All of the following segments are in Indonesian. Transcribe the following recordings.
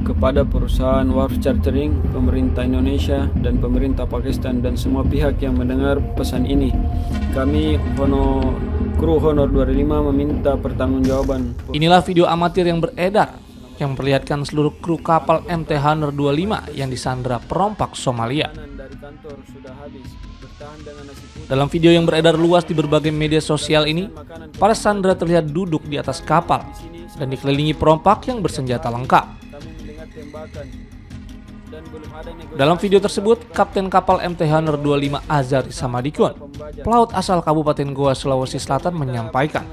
kepada perusahaan Wharf Chartering, pemerintah Indonesia, dan pemerintah Pakistan dan semua pihak yang mendengar pesan ini. Kami kru Honor 25 meminta pertanggungjawaban. Inilah video amatir yang beredar yang memperlihatkan seluruh kru kapal MT Honor 25 yang disandra perompak Somalia. Dalam video yang beredar luas di berbagai media sosial ini, para sandera terlihat duduk di atas kapal dan dikelilingi perompak yang bersenjata lengkap. Dalam video tersebut, Kapten kapal MT Honor 25 Azari Samadikun, pelaut asal Kabupaten Goa, Sulawesi Selatan, menyampaikan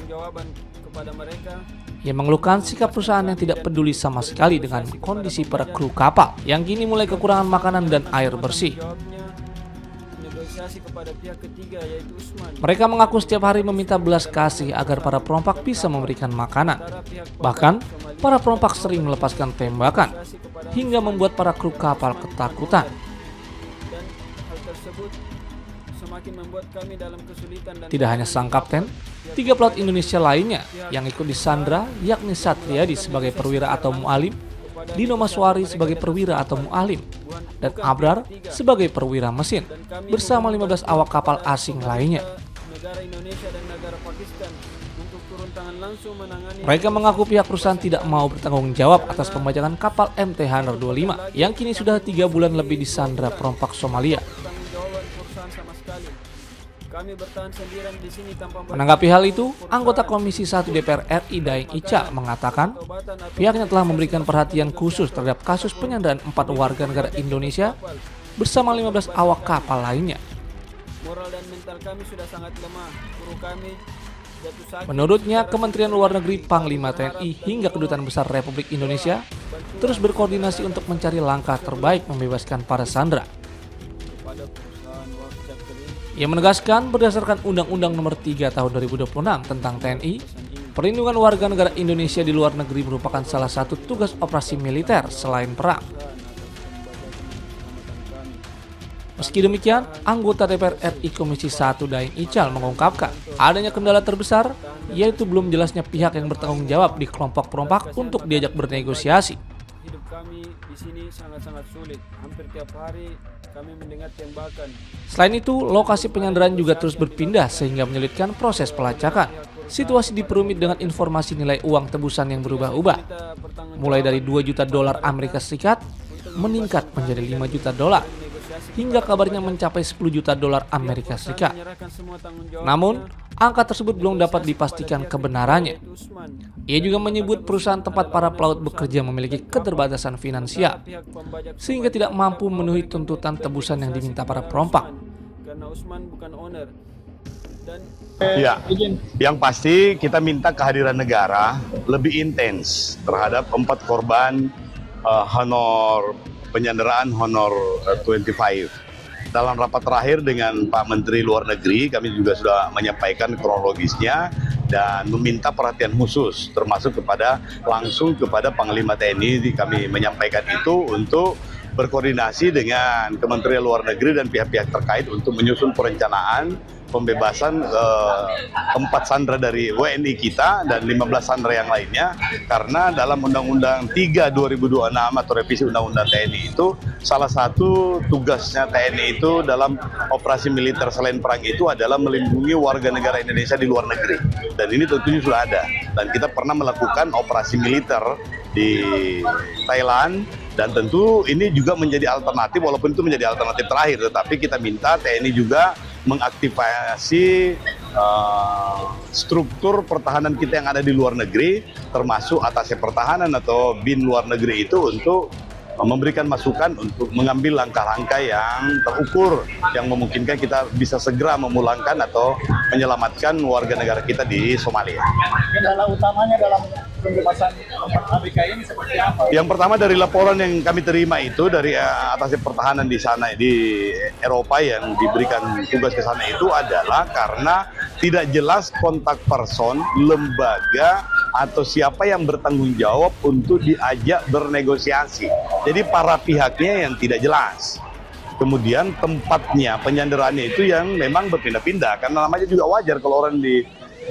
ia mengeluhkan sikap perusahaan yang tidak peduli sama sekali dengan kondisi para kru kapal yang kini mulai kekurangan makanan dan air bersih. Mereka mengaku setiap hari meminta belas kasih agar para perompak bisa memberikan makanan. Bahkan, para perompak sering melepaskan tembakan hingga membuat para kru kapal ketakutan. Tidak hanya sang kapten, 3 pelaut Indonesia lainnya yang ikut disandra, yakni Satriadi sebagai perwira atau mu'alim, Dino Maswari sebagai perwira atau mu'alim, dan Abrar sebagai perwira mesin, bersama 15 awak kapal asing lainnya. Mereka mengaku pihak perusahaan tidak mau bertanggung jawab atas pembajakan kapal MT Honor 25 yang kini sudah 3 bulan lebih disandra perompak Somalia. Menanggapi hal itu, anggota Komisi 1 DPR RI Daeng Ica mengatakan pihaknya telah memberikan perhatian khusus terhadap kasus penyanderaan 4 warga negara Indonesia bersama 15 awak kapal lainnya. Menurutnya, Kementerian Luar Negeri, Panglima TNI hingga Kedutaan Besar Republik Indonesia terus berkoordinasi untuk mencari langkah terbaik membebaskan para sandera. Ia menegaskan berdasarkan Undang-Undang Nomor 3 Tahun 2026 tentang TNI, perlindungan warga negara Indonesia di luar negeri merupakan salah satu tugas operasi militer selain perang. Meski demikian, anggota DPR RI Komisi 1 Daeng Ical mengungkapkan adanya kendala terbesar, yaitu belum jelasnya pihak yang bertanggung jawab di kelompok perompak untuk diajak bernegosiasi. Hidup kami di sini sangat-sangat sulit. Hampir tiap hari kami mendengar tembakan. Selain itu, lokasi penyanderaan juga terus berpindah sehingga menyulitkan proses pelacakan. Situasi diperumit dengan informasi nilai uang tebusan yang berubah-ubah. Mulai dari 2 juta dolar Amerika Serikat meningkat menjadi 5 juta dolar. Hingga kabarnya mencapai 10 juta dolar Amerika Serikat. Namun, angka tersebut belum dapat dipastikan kebenarannya. Ia juga menyebut perusahaan tempat para pelaut bekerja memiliki keterbatasan finansial, sehingga tidak mampu memenuhi tuntutan tebusan yang diminta para perompak. Ya, yang pasti kita minta kehadiran negara lebih intens terhadap 4 korban Honor penyanderaan Honor 25. Dalam rapat terakhir dengan Pak Menteri Luar Negeri, kami juga sudah menyampaikan kronologisnya dan meminta perhatian khusus, termasuk langsung kepada Panglima TNI. Kami menyampaikan itu untuk berkoordinasi dengan Kementerian Luar Negeri dan pihak-pihak terkait untuk menyusun perencanaan pembebasan 4 sandera dari WNI kita dan 15 sandera yang lainnya, karena dalam Undang-Undang 3 2026 atau revisi Undang-Undang TNI itu salah satu tugasnya TNI itu dalam operasi militer selain perang itu adalah melindungi warga negara Indonesia di luar negeri, dan ini tentunya sudah ada, dan kita pernah melakukan operasi militer di Thailand, dan tentu ini juga menjadi alternatif, walaupun itu menjadi alternatif terakhir, tetapi kita minta TNI juga mengaktifasi struktur pertahanan kita yang ada di luar negeri, termasuk atasnya pertahanan atau BIN luar negeri itu, untuk memberikan masukan untuk mengambil langkah-langkah yang terukur yang memungkinkan kita bisa segera memulangkan atau menyelamatkan warga negara kita di Somalia. Kendala utamanya dalam pembebasan ABK ini seperti apa? Yang pertama, dari laporan yang kami terima itu dari atasnya pertahanan di sana di Eropa yang diberikan tugas ke sana itu adalah karena tidak jelas kontak person, lembaga atau siapa yang bertanggung jawab untuk diajak bernegosiasi. Jadi para pihaknya yang tidak jelas. Kemudian tempatnya penyanderaannya itu yang memang berpindah-pindah, karena namanya juga wajar kalau orang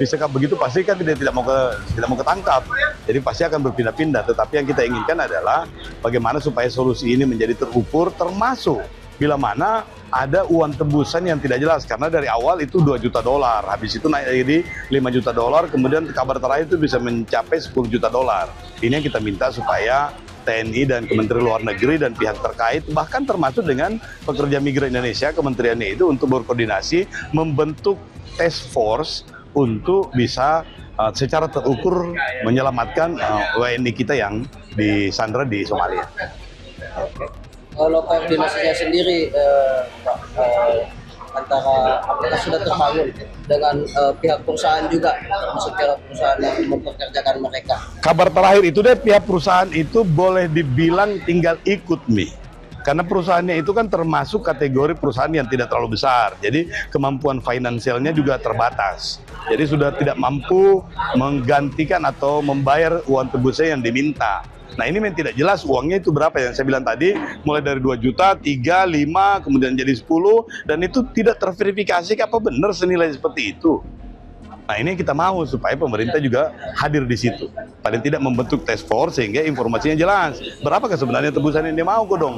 disekap begitu pasti kan tidak mau ketangkap. Jadi pasti akan berpindah-pindah. Tetapi yang kita inginkan adalah bagaimana supaya solusi ini menjadi terukur, termasuk bila mana ada uang tebusan yang tidak jelas, karena dari awal itu 2 juta dolar, habis itu naik jadi 5 juta dolar, kemudian kabar terakhir itu bisa mencapai 10 juta dolar. Ini yang kita minta supaya TNI dan Kementerian Luar Negeri dan pihak terkait, bahkan termasuk dengan pekerja migran Indonesia, kementeriannya itu untuk berkoordinasi membentuk task force untuk bisa secara terukur menyelamatkan WNI kita yang disandra di Somalia. Kalau koordinasinya sendiri antara apakah sudah terbangun dengan pihak perusahaan juga, termasuk pihak perusahaan yang mempekerjakan mereka? Kabar terakhir itu deh, pihak perusahaan itu boleh dibilang tinggal ikut karena perusahaannya itu kan termasuk kategori perusahaan yang tidak terlalu besar, jadi kemampuan finansialnya juga terbatas, jadi sudah tidak mampu menggantikan atau membayar uang tebusnya yang diminta. Nah ini memang tidak jelas uangnya itu berapa, yang saya bilang tadi mulai dari 2 juta, 3, 5, kemudian jadi 10, dan itu tidak terverifikasi apa benar senilai seperti itu. Nah ini yang kita mau supaya pemerintah juga hadir di situ, paling tidak membentuk task force sehingga informasinya jelas. Berapakah sebenarnya tebusan yang dia mau kok dong?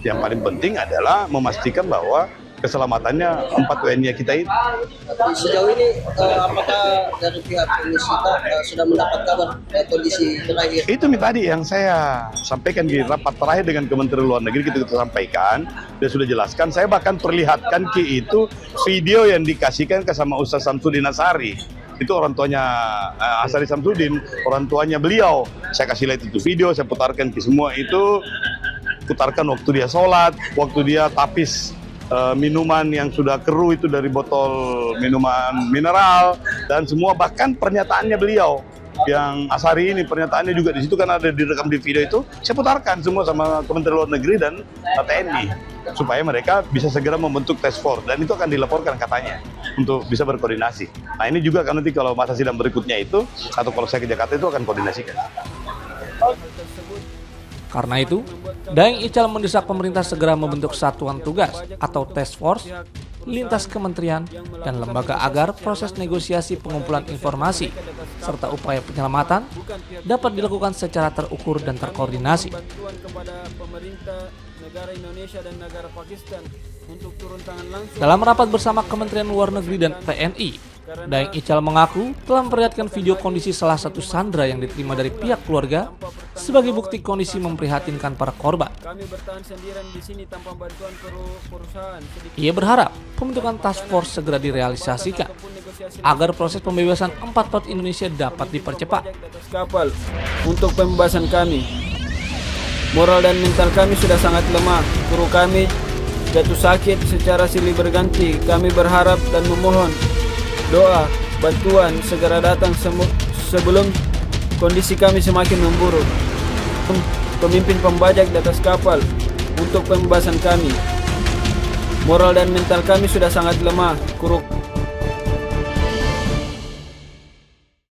Yang paling penting adalah memastikan bahwa keselamatannya 4 WNI kita itu. Sejauh ini apakah dari pihak Komisi sudah mendapat kabar kondisi terakhir? Itu tadi yang saya sampaikan di rapat terakhir dengan Kementerian Luar Negeri, kita sampaikan, dia sudah jelaskan. Saya bahkan perlihatkan itu video yang dikasihkan ke sama Ustaz Samsudin Asari. Itu orang tuanya Asari Samsudin, orang tuanya beliau. Saya kasih lihat itu video, saya putarkan ke semua itu, putarkan waktu dia sholat, waktu dia tapis minuman yang sudah keruh itu dari botol minuman mineral dan semua, bahkan pernyataannya beliau yang Asari ini, pernyataannya juga di situ kan ada direkam di video itu, saya putarkan semua sama Kementerian Luar Negeri dan TNI supaya mereka bisa segera membentuk task force dan itu akan dilaporkan katanya untuk bisa berkoordinasi. Nah ini juga kan nanti kalau masa sidang berikutnya itu atau kalau saya ke Jakarta itu akan koordinasikan. Karena itu, Daeng Ical mendesak pemerintah segera membentuk satuan tugas atau task force lintas kementerian dan lembaga agar proses negosiasi pengumpulan informasi serta upaya penyelamatan dapat dilakukan secara terukur dan terkoordinasi. Dalam rapat bersama Kementerian Luar Negeri dan TNI, Daeng Ical mengaku telah memperlihatkan video kondisi salah satu sandera yang diterima dari pihak keluarga sebagai bukti kondisi memprihatinkan para korban. Ia berharap pembentukan task force segera direalisasikan agar proses pembebasan 4 pelaut Indonesia dapat dipercepat. Kapal untuk pembebasan kami. Moral dan mental kami sudah sangat lemah. Kru kami jatuh sakit secara silih berganti. Kami berharap dan memohon doa, bantuan segera datang sebelum kondisi kami semakin memburuk. Pemimpin pembajak di atas kapal untuk pembebasan kami. Moral dan mental kami sudah sangat lemah. Kru